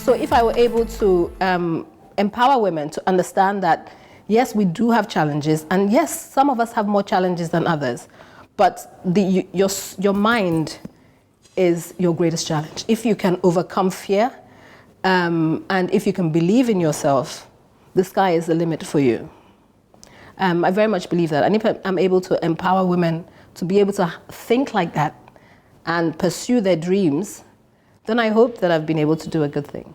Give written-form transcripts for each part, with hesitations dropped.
So if I were able to empower women to understand that, yes, we do have challenges, and yes, some of us have more challenges than others, but your mind is your greatest challenge. If you can overcome fear, and if you can believe in yourself, the sky is the limit for you. I very much believe that. And if I'm able to empower women to be able to think like that and pursue their dreams, then I hope that I've been able to do a good thing.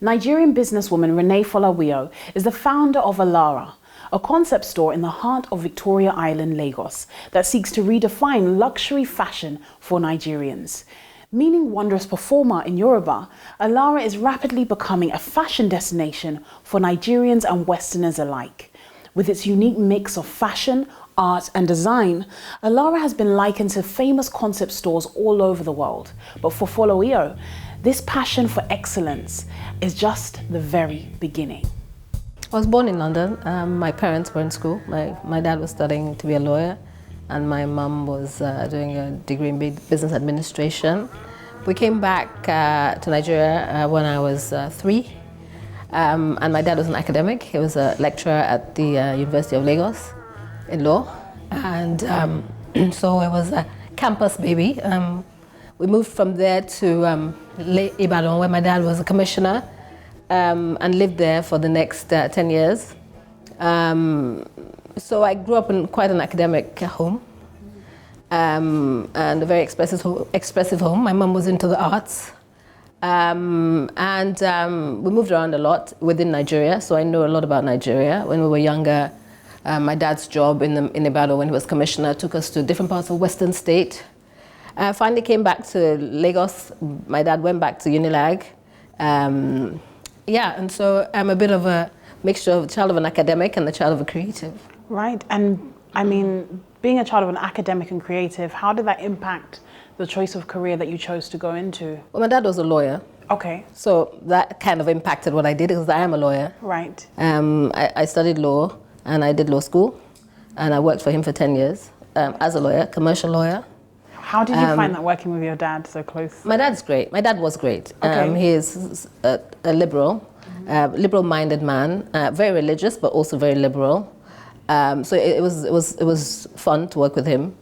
Nigerian businesswoman Reni Folawiyo is the founder of Alara, a concept store in the heart of Victoria Island, Lagos, that seeks to redefine luxury fashion for Nigerians. Meaning wondrous performer in Yoruba, Alara is rapidly becoming a fashion destination for Nigerians and Westerners alike. With its unique mix of fashion, art and design, Alara has been likened to famous concept stores all over the world. But for Folawiyo, this passion for excellence is just the very beginning. I was born in London. My parents were in school. My dad was studying to be a lawyer, and my mum was doing a degree in business administration. We came back to Nigeria when I was 3, and my dad was an academic. He was a lecturer at the University of Lagos in law, and so I was a campus baby. We moved from there to Ibadan, where my dad was a commissioner, and lived there for the next 10 years. So I grew up in quite an academic home, and a very expressive home. My mum was into the arts, and we moved around a lot within Nigeria, so I know a lot about Nigeria. When we were younger, my dad's job in Ibadan when he was commissioner took us to different parts of Western State. Finally came back to Lagos. My dad went back to Unilag. And so I'm a bit of a mixture of a child of an academic and a child of a creative. Right, and I mean, being a child of an academic and creative, how did that impact the choice of career that you chose to go into? Well, my dad was a lawyer. Okay. So that kind of impacted what I did because I am a lawyer. Right. I studied law and I did law school, and I worked for him for 10 years as a lawyer, commercial lawyer. How did you find that working with your dad so close? My dad's great. My dad was great. Okay. He is a liberal, liberal-minded man, very religious, but also very liberal. So it was fun to work with him,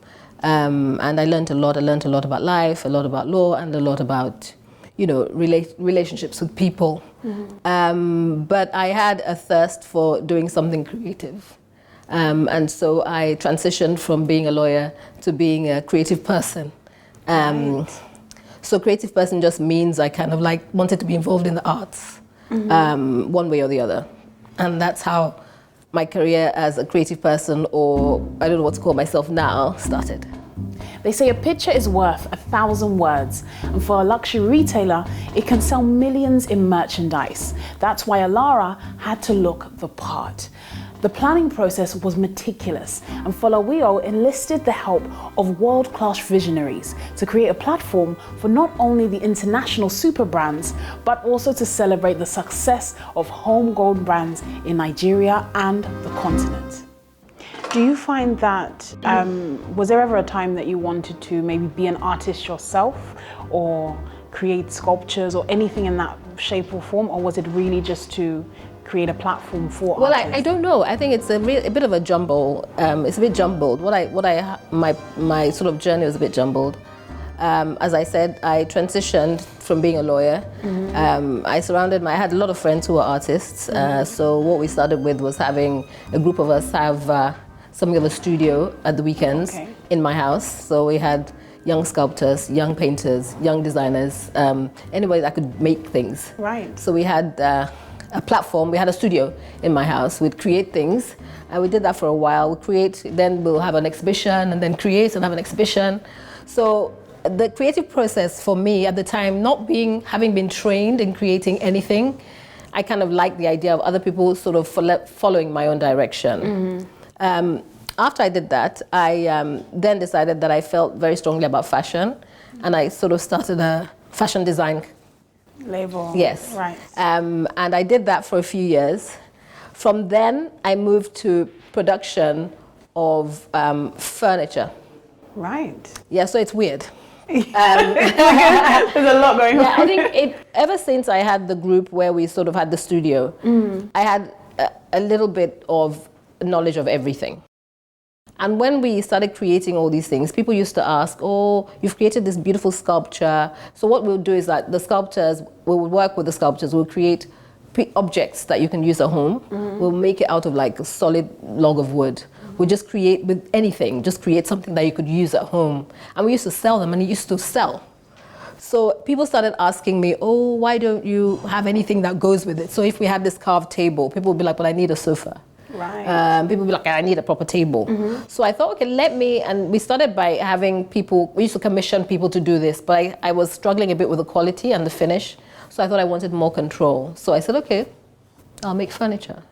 and I learned a lot. I learned a lot about life, a lot about law, and a lot about, relationships with people. Mm-hmm. But I had a thirst for doing something creative. And so I transitioned from being a lawyer to being a creative person. Right. So creative person just means I kind of wanted to be involved in the arts, mm-hmm. One way or the other. And that's how my career as a creative person, or I don't know what to call myself now, started. They say a picture is worth 1,000 words, and for a luxury retailer, it can sell millions in merchandise. That's why Alara had to look the part. The planning process was meticulous, and Folawiyo enlisted the help of world-class visionaries to create a platform for not only the international super brands, but also to celebrate the success of homegrown brands in Nigeria and the continent. Do you find that, was there ever a time that you wanted to maybe be an artist yourself or create sculptures or anything in that shape or form, or was it really just to create a platform for artists? Well, I don't know. I think it's a bit of a jumble. It's a bit jumbled. My sort of journey was a bit jumbled. As I said, I transitioned from being a lawyer. Mm-hmm. I had a lot of friends who were artists. Mm-hmm. So what we started with was having a group of us have something of a studio at the weekends in my house. So we had young sculptors, young painters, young designers, anybody that could make things. Right. So we had a platform, we had a studio in my house. We'd create things, and we did that for a while. We'll create, then we'll have an exhibition, and then create and have an exhibition. So the creative process for me at the time, having been trained in creating anything, I kind of liked the idea of other people sort of following my own direction. Mm-hmm. After I did that, I then decided that I felt very strongly about fashion, and I sort of started a fashion design label. Yes. Right. And I did that for a few years. From then, I moved to production of furniture. Right. Yeah, so it's weird. There's a lot going on. Yeah, I think ever since I had the group where we sort of had the studio, I had a little bit of knowledge of everything. And when we started creating all these things, people used to ask, oh, you've created this beautiful sculpture. So what we'll do is that we will work with the sculptures, we'll create objects that you can use at home. We'll make it out of like a solid log of wood. We'll just create with anything, just create something that you could use at home. And we used to sell them, and it used to sell. So people started asking me, oh, why don't you have anything that goes with it? So if we had this carved table, people would be like, but I need a sofa. Right. People would be like, I need a proper table. So I thought, okay, and we started by having people, we used to commission people to do this, but I was struggling a bit with the quality and the finish. So I thought I wanted more control. So I said, okay, I'll make furniture.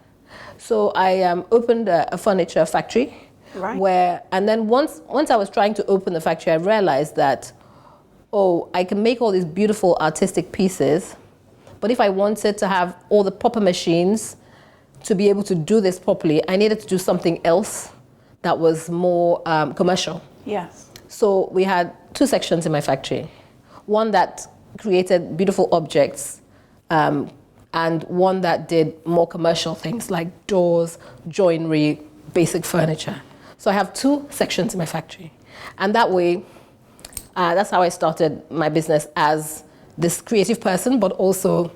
So I opened a furniture factory. Right. And then once I was trying to open the factory, I realized that, oh, I can make all these beautiful artistic pieces, but if I wanted to have all the proper machines to be able to do this properly, I needed to do something else that was more commercial. Yes. So we had two sections in my factory. One that created beautiful objects, and one that did more commercial things like doors, joinery, basic furniture. So I have two sections in my factory. And that way, that's how I started my business as this creative person, but also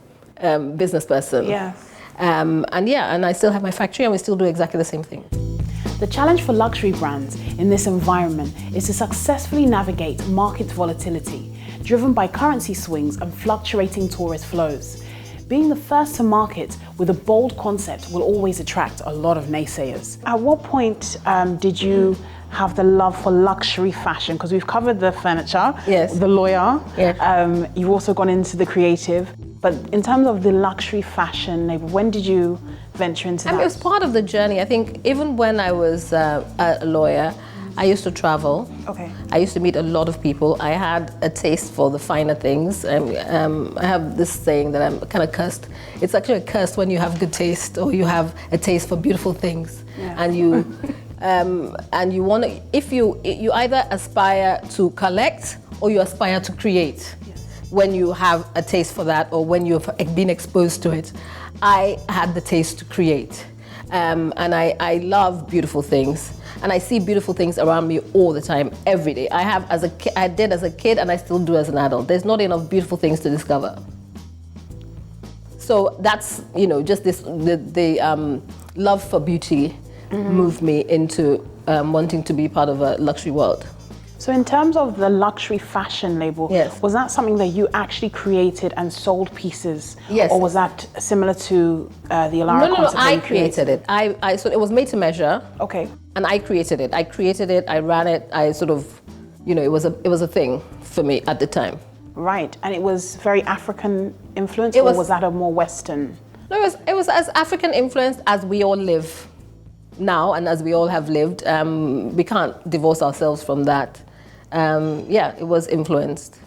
business person. Yes. And I still have my factory, and we still do exactly the same thing. The challenge for luxury brands in this environment is to successfully navigate market volatility, driven by currency swings and fluctuating tourist flows. Being the first to market with a bold concept will always attract a lot of naysayers. At what point did you have the love for luxury fashion? Because we've covered the furniture, yes, the lawyer, yes. You've also gone into the creative. But in terms of the luxury fashion, when did you venture into that? It was part of the journey. I think even when I was a lawyer, I used to travel. Okay. I used to meet a lot of people. I had a taste for the finer things. I have this saying that I'm kind of cursed. It's actually a curse when you have good taste, or you have a taste for beautiful things, and you want to. If you either aspire to collect or you aspire to create. When you have a taste for that, or when you've been exposed to it. I had the taste to create, and I love beautiful things. And I see beautiful things around me all the time, every day. I did as a kid, and I still do as an adult. There's not enough beautiful things to discover. So that's, just the love for beauty moved me into wanting to be part of a luxury world. So in terms of the luxury fashion label, yes, was that something that you actually created and sold pieces? Yes. Or was that similar to the Alara concept? No, I created it. So it was made to measure. Okay. And I created it. I ran it. I sort of, it was a thing for me at the time. Right. And it was very African influenced, or was that a more Western? No, it was as African influenced as we all live now, and as we all have lived. We can't divorce ourselves from that. It was influenced.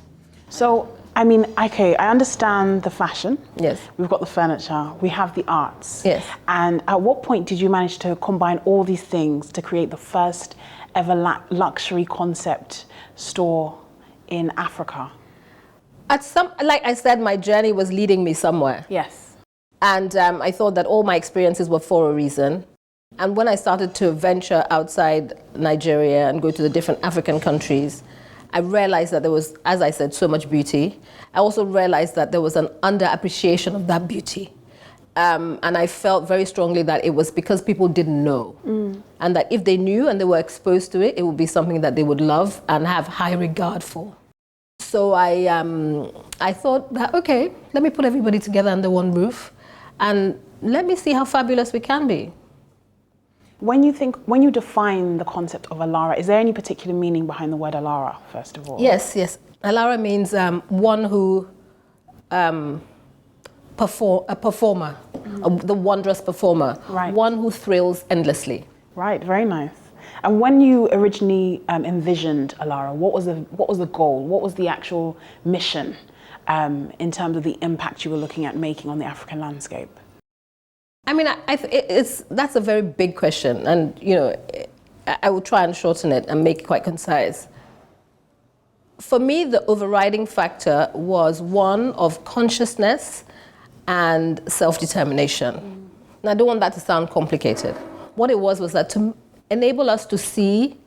So, I understand the fashion. Yes. We've got the furniture, we have the arts. Yes. And at what point did you manage to combine all these things to create the first ever luxury concept store in Africa? Like I said, my journey was leading me somewhere. Yes. And I thought that all my experiences were for a reason. And when I started to venture outside Nigeria and go to the different African countries, I realized that there was, as I said, so much beauty. I also realized that there was an underappreciation of that beauty. And I felt very strongly that it was because people didn't know. And that if they knew and they were exposed to it, it would be something that they would love and have high regard for. So I thought that, okay, let me put everybody together under one roof and let me see how fabulous we can be. When you define the concept of Alara, is there any particular meaning behind the word Alara, first of all? Yes. Alara means one who, a performer, the wondrous performer, right, one who thrills endlessly. Right, very nice. And when you originally envisioned Alara, what was the goal? What was the actual mission in terms of the impact you were looking at making on the African landscape? That's a very big question, and I will try and shorten it and make it quite concise. For me, the overriding factor was one of consciousness and self-determination. And I don't want that to sound complicated. What it was that to enable us to see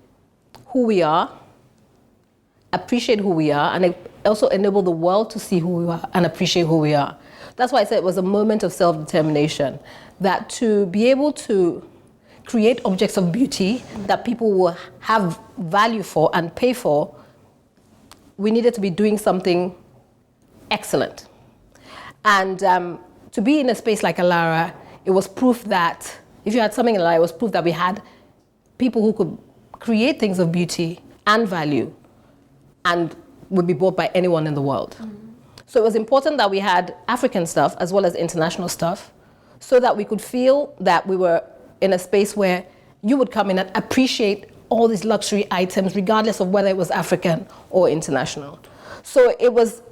who we are, appreciate who we are, and it also enable the world to see who we are and appreciate who we are. That's why I said it was a moment of self-determination, that to be able to create objects of beauty that people will have value for and pay for, we needed to be doing something excellent. And to be in a space like Alara, it was proof that, if you had something in Alara, it was proof that we had people who could create things of beauty and value and would be bought by anyone in the world. So it was important that we had African stuff as well as international stuff, so that we could feel that we were in a space where you would come in and appreciate all these luxury items, regardless of whether it was African or international. So it was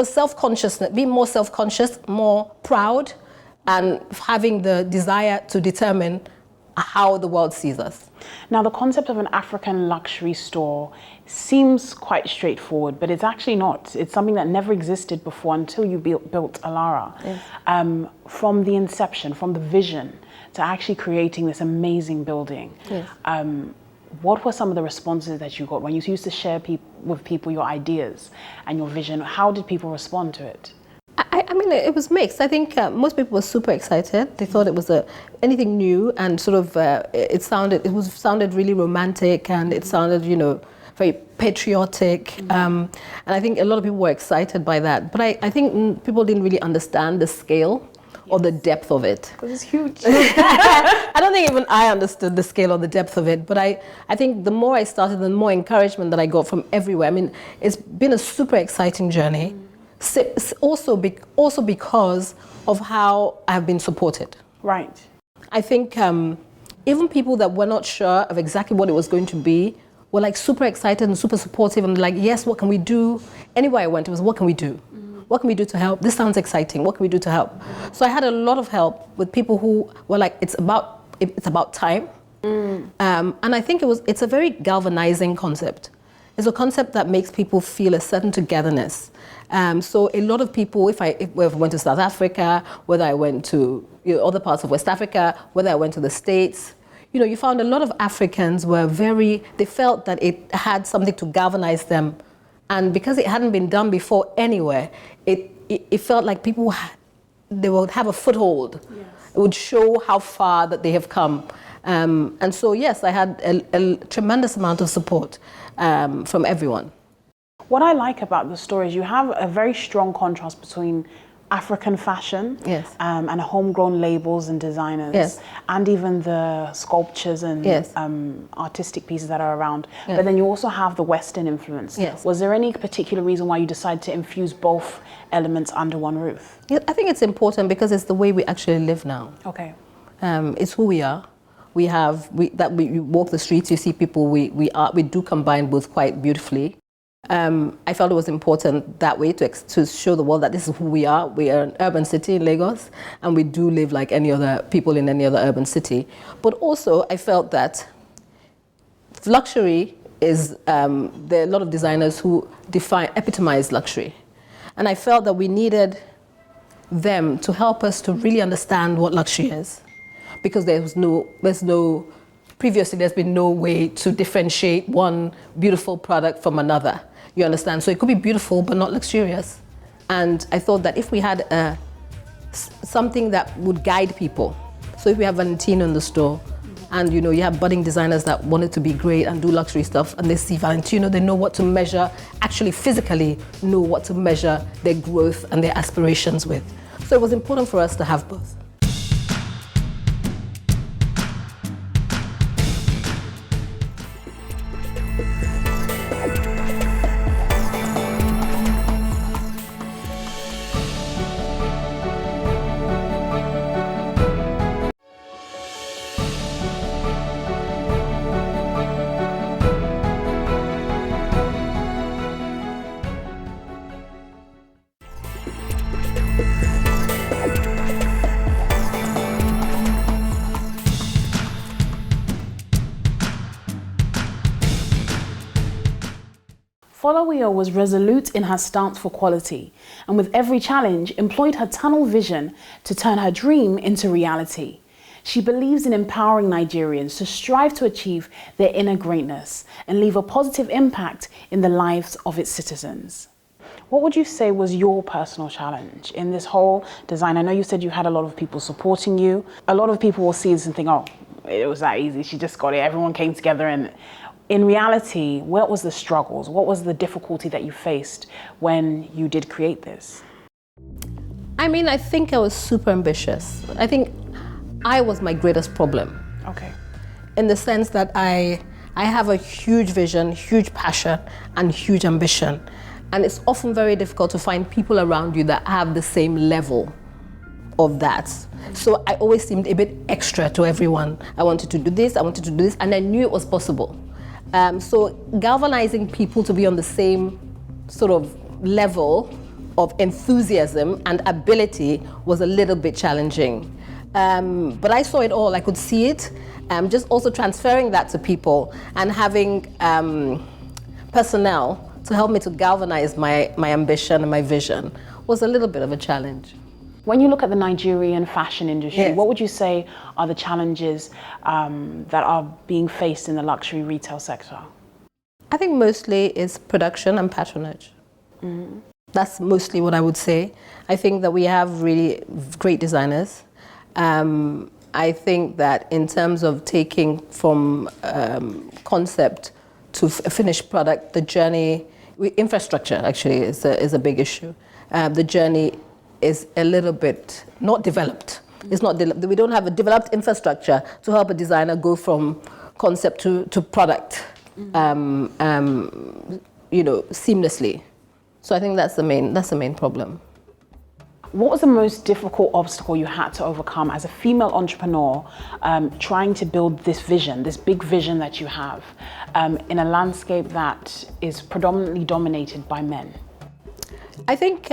self-consciousness, being more self-conscious, more proud, and having the desire to determine how the world sees us. Now, the concept of an African luxury store seems quite straightforward, but it's actually not. It's something that never existed before until you built Alara. Yes. From the inception, from the vision, to actually creating this amazing building. Yes. What were some of the responses that you got when you used to share with people your ideas and your vision? How did people respond to it? I mean, it was mixed. I think most people were super excited. They thought it was anything new, and sort of it sounded really romantic, and it sounded, very patriotic. And I think a lot of people were excited by that. But I think people didn't really understand the scale or the depth of it. Because it's huge. I don't think even I understood the scale or the depth of it, but I think the more I started, the more encouragement that I got from everywhere. I mean, it's been a super exciting journey, also because of how I've been supported. Right. I think even people that were not sure of exactly what it was going to be were like super excited and super supportive, and like, yes, what can we do? Anywhere I went, it was, what can we do? What can we do to help? This sounds exciting. What can we do to help? So I had a lot of help with people who were like, it's about time. And I think it's a very galvanizing concept. It's a concept that makes people feel a certain togetherness. So a lot of people, if I went to South Africa, whether I went to other parts of West Africa, whether I went to the States, you found a lot of Africans they felt that it had something to galvanize them. And because it hadn't been done before anywhere, it felt like people, they would have a foothold. Yes. It would show how far that they have come. And so, yes, I had a tremendous amount of support from everyone. What I like about the store is you have a very strong contrast between African fashion, yes, and homegrown labels and designers, yes, and even the sculptures and yes, artistic pieces that are around. Yes. But then you also have the Western influence. Yes. Was there any particular reason why you decided to infuse both elements under one roof? Yeah, I think it's important because it's the way we actually live now. Okay. It's who we are. We walk the streets, you see people, we do combine both quite beautifully. I felt it was important that way to show the world that this is who we are. We are an urban city in Lagos, and we do live like any other people in any other urban city. But also, I felt that luxury is, there are a lot of designers who epitomize luxury. And I felt that we needed them to help us to really understand what luxury is. Because previously there's been no way to differentiate one beautiful product from another. You understand? So it could be beautiful, but not luxurious. And I thought that if we had something that would guide people, so if we have Valentino in the store, and you have budding designers that wanted to be great and do luxury stuff, and they see Valentino, they know what to measure, actually physically know what to measure their growth and their aspirations with. So it was important for us to have both. Folawiyo was resolute in her stance for quality, and with every challenge, employed her tunnel vision to turn her dream into reality. She believes in empowering Nigerians to strive to achieve their inner greatness and leave a positive impact in the lives of its citizens. What would you say was your personal challenge in this whole design? I know you said you had a lot of people supporting you. A lot of people will see this and think, oh, it was that easy. She just got it. Everyone came together. And in reality, what was the struggles? What was the difficulty that you faced when you did create this? I mean, I think I was super ambitious. I think I was my greatest problem. Okay. In the sense that I have a huge vision, huge passion, and huge ambition. And it's often very difficult to find people around you that have the same level of that. So I always seemed a bit extra to everyone. I wanted to do this, and I knew it was possible. So galvanizing people to be on the same sort of level of enthusiasm and ability was a little bit challenging. But I saw it all, I could see it. Just also transferring that to people and having personnel to help me to galvanize my ambition and my vision was a little bit of a challenge. When you look at the Nigerian fashion industry, Yes. what would you say are the challenges that are being faced in the luxury retail sector? I think mostly it's production and patronage. Mm-hmm. That's mostly what I would say. I think that we have really great designers. I think that in terms of taking from concept to finished product, the journey, infrastructure actually is a big issue. The journey is a little bit not developed. It's not we don't have a developed infrastructure to help a designer go from concept to product, seamlessly. So I think that's the main problem. What was the most difficult obstacle you had to overcome as a female entrepreneur trying to build this vision, this big vision that you have, in a landscape that is predominantly dominated by men? I think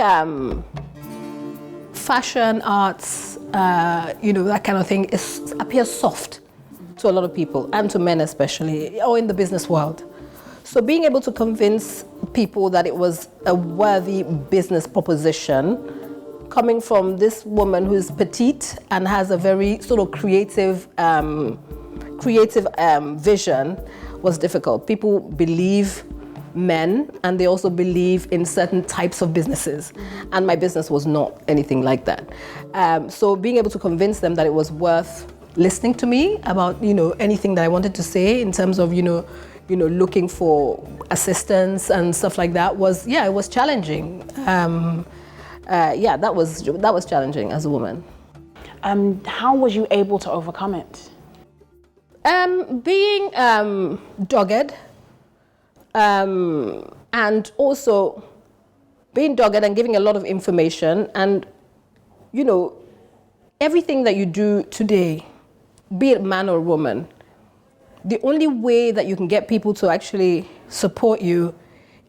fashion, arts, that kind of thing appears soft to a lot of people, and to men especially, or in the business world. So being able to convince people that it was a worthy business proposition, coming from this woman who's petite and has a very sort of creative vision, was difficult. People believe men, and they also believe in certain types of businesses. And my business was not anything like that. So being able to convince them that it was worth listening to me about, anything that I wanted to say in terms of, looking for assistance and stuff like that was, it was challenging. That was challenging as a woman. How was you able to overcome it? Being dogged, and also being dogged and giving a lot of information, and everything that you do today, be it man or woman, the only way that you can get people to actually support you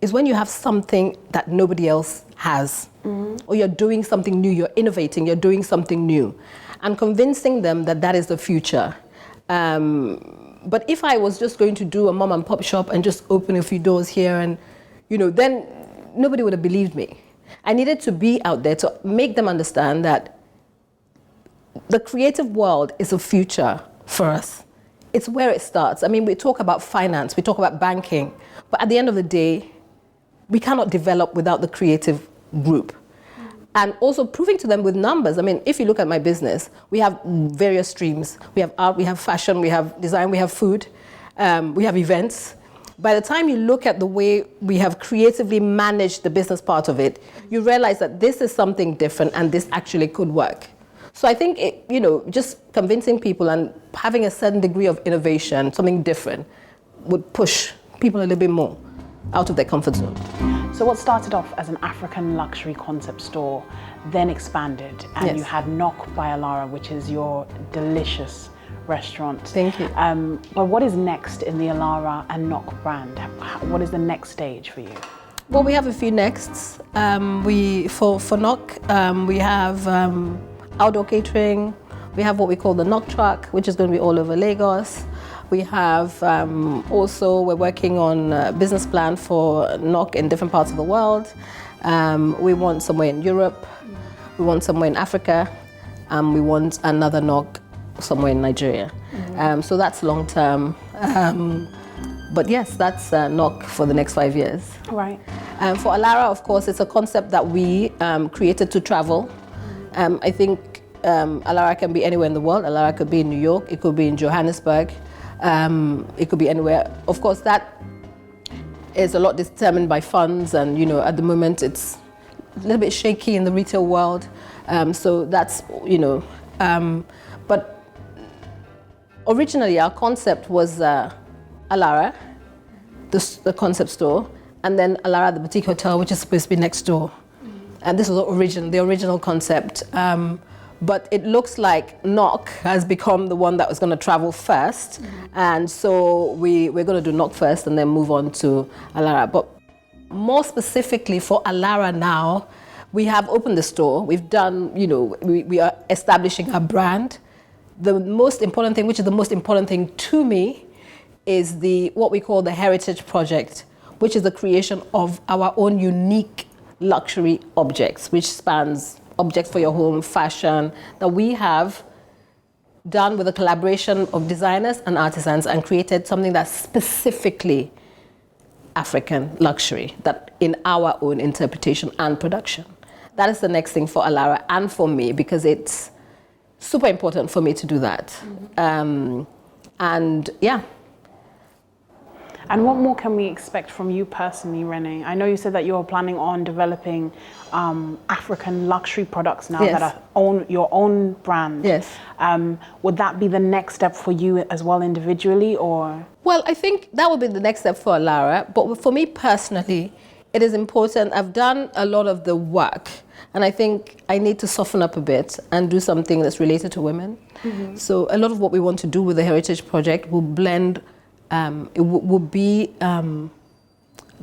is when you have something that nobody else has. Or you're doing something new, you're innovating, you're doing something new, and convincing them that that is the future. But if I was just going to do a mom and pop shop and just open a few doors here and, then nobody would have believed me. I needed to be out there to make them understand that the creative world is a future for us. It's where it starts. I mean, we talk about finance, we talk about banking, but at the end of the day, we cannot develop without the creative group. And also proving to them with numbers. I mean, if you look at my business, we have various streams. We have art, we have fashion, we have design, we have food, we have events. By the time you look at the way we have creatively managed the business part of it, you realize that this is something different and this actually could work. So I think, just convincing people and having a certain degree of innovation, something different, would push people a little bit more out of their comfort zone. So what started off as an African luxury concept store then expanded, and Yes. you had Knock by Alara, which is your delicious restaurant. Thank you. But what is next in the Alara and Knock brand? What is the next stage for you? Well, we have a few nexts. For Knock, we have outdoor catering. We have what we call the Knock truck, which is going to be all over Lagos. We have also, we're working on a business plan for NOC in different parts of the world. We want somewhere in Europe, we want somewhere in Africa, and we want another NOC somewhere in Nigeria. So that's long term. But yes, that's NOC for the next 5 years. Right. For Alara, of course, it's a concept that we created to travel. I think Alara can be anywhere in the world. Alara could be in New York, it could be in Johannesburg, it could be anywhere. Of course, that is a lot determined by funds, and at the moment it's a little bit shaky in the retail world. So that's, but originally our concept was Alara, the concept store, and then Alara, the boutique hotel, which is supposed to be next door. And this was the original concept. But it looks like NOC has become the one that was going to travel first. And so we're going to do NOC first and then move on to Alara. But more specifically for Alara now, we have opened the store. We've done, we are establishing our brand. The most important thing, which is the most important thing to me, is what we call the Heritage Project, which is the creation of our own unique luxury objects, which spans objects for your home, fashion, that we have done with a collaboration of designers and artisans and created something that's specifically African luxury, that in our own interpretation and production. That is the next thing for Alara and for me, because it's super important for me to do that. And yeah. And what more can we expect from you personally, Reni? I know you said that you're planning on developing African luxury products now that are your own brand. Yes. Would that be the next step for you as well individually, or? Well, I think that would be the next step for Alara. But for me personally, it is important. I've done a lot of the work, and I think I need to soften up a bit and do something that's related to women. So a lot of what we want to do with the Heritage Project will blend. It will be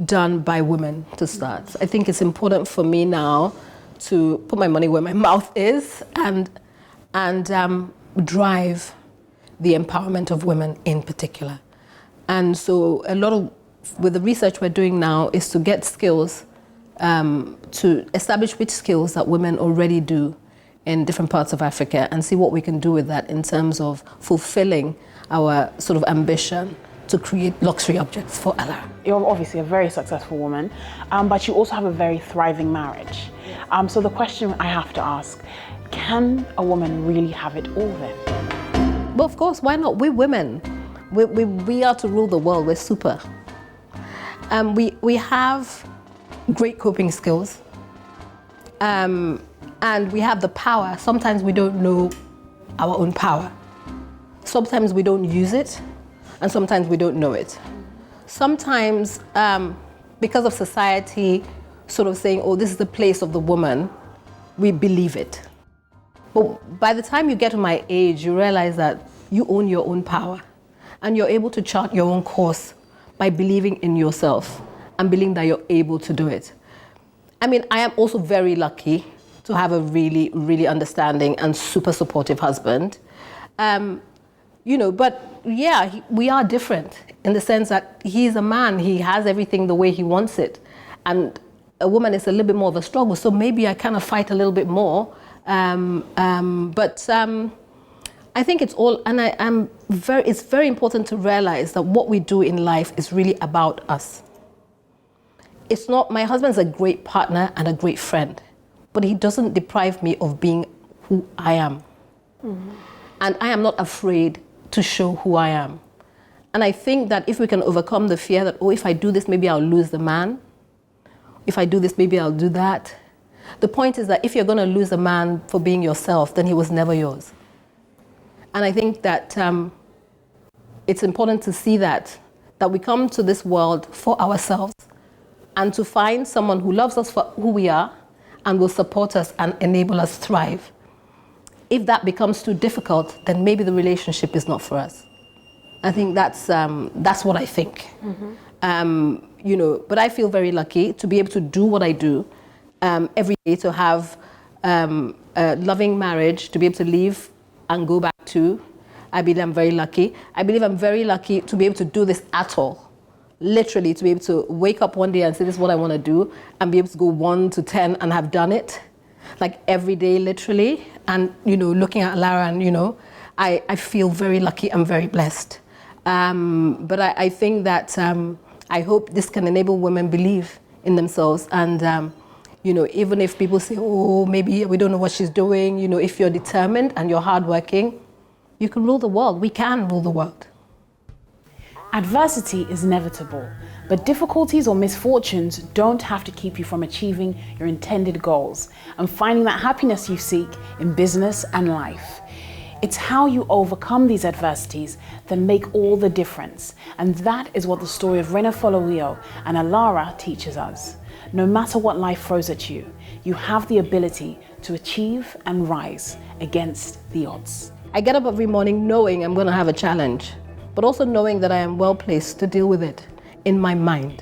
done by women to start. I think it's important for me now to put my money where my mouth is and drive the empowerment of women in particular. And so a lot of, with the research we're doing now, is to get skills, to establish which skills that women already do in different parts of Africa and see what we can do with that in terms of fulfilling our sort of ambition to create luxury objects for Alara. You're obviously a very successful woman, but you also have a very thriving marriage. So the question I have to ask, can a woman really have it all then? Well, of course, why not? We're women. We are to rule the world. We're super. We have great coping skills, and we have the power. Sometimes we don't know our own power. Sometimes we don't use it, and sometimes we don't know it. Sometimes, because of society sort of saying, oh, this is the place of the woman, we believe it. But by the time you get to my age, you realize that you own your own power, and you're able to chart your own course by believing in yourself and believing that you're able to do it. I mean, I am also very lucky to have a really, really understanding and super supportive husband. But yeah, we are different in the sense that he's a man, he has everything the way he wants it. And a woman is a little bit more of a struggle, so maybe I kind of fight a little bit more. But I think it's all, and it's very important to realize that what we do in life is really about us. It's not, my husband's a great partner and a great friend, but he doesn't deprive me of being who I am. And I am not afraid to show who I am. And I think that if we can overcome the fear that, oh, if I do this, maybe I'll lose the man. If I do this, maybe I'll do that. The point is that if you're going to lose a man for being yourself, then he was never yours. And I think that it's important to see that we come to this world for ourselves and to find someone who loves us for who we are and will support us and enable us to thrive. If that becomes too difficult, then maybe the relationship is not for us. I think that's what I think. But I feel very lucky to be able to do what I do every day, to have a loving marriage, to be able to leave and go back to, I believe I'm very lucky. I believe I'm very lucky to be able to do this at all. Literally, to be able to wake up one day and say, this is what I want to do, and be able to go 1 to 10 and have done it. Like every day, literally. And, looking at Alara and, I feel very lucky and very blessed. But I think that I hope this can enable women believe in themselves. And, even if people say, oh, maybe we don't know what she's doing, if you're determined and you're hardworking, you can rule the world. We can rule the world. Adversity is inevitable, but difficulties or misfortunes don't have to keep you from achieving your intended goals and finding that happiness you seek in business and life. It's how you overcome these adversities that make all the difference. And that is what the story of Reni Folawiyo and Alara teaches us. No matter what life throws at you, you have the ability to achieve and rise against the odds. I get up every morning knowing I'm going to have a challenge, but also knowing that I am well placed to deal with it in my mind.